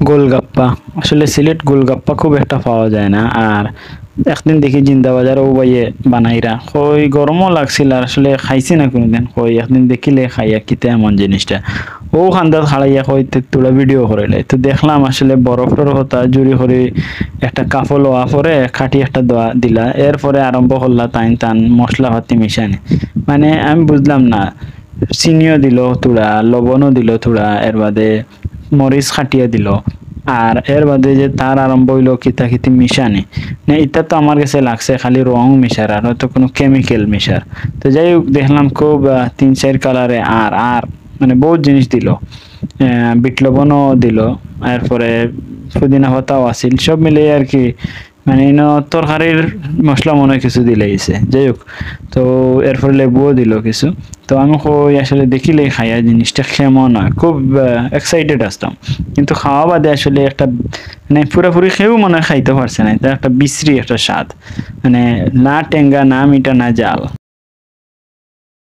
গোলগাপ্পা, আসলে সিলেট গোলগাপ্পা খুব একটা পাওয়া যায় না। আর একদিন দেখি জিন্দা বাজার ও বাইয়ে বানাইরা, কই গরমও লাগছিল আর আসলে খাইছি না কোনোদিন, কই একদিন দেখিলে খাইয়া কিতে এমন জিনিসটা। ও খান্দাত খাড়াইয়া কই তোরা ভিডিও করাইলে, তো দেখলাম আসলে বরফের হতা জুড়ি করে একটা কাপড় লোয়া পরে খাটি একটা দোয়া দিলা, এরপরে আরম্ভ করলা তাইন তান মশলা পাতি মিশানে। মানে আমি বুঝলাম না, চিনিও দিল তুড়া, লবণও দিল তুড়া, এর বাদে মরিচ খাটিয়ে দিল, আর এর বাদে যে তার আরম্ভ হইলো কিতা কিতি মিশানি। না এটা তো আমার কাছে লাগছে খালি রং মিশার, আর হয়তো কোনো কেমিক্যাল মিশার। তো যাই হোক দেখলাম খুব তিন চার কালারে, আর আর মানে বহুত জিনিস দিল, বিট লবণও দিল, এরপরে পুদিনা পাতাও আছিল, সব মিলিয়ে আর কি। মানে তরকারির মশলা মনে হয় কিছু দিলাইছে, যাই হোক। তো এরপরে লেবুও দিল কিছু। তো আমি কই আসলে দেখিলেই খাইয়া জিনিসটা কেমন হয়, খুব এক্সাইটেড আসতাম। কিন্তু খাওয়া বাদে আসলে একটা মানে পুরোপুরি খেয়েও মনে হয় খাইতে পারছে না, এটা একটা বিশ্রী একটা স্বাদ, মানে না টেঙ্গা না মিঠা না জাল।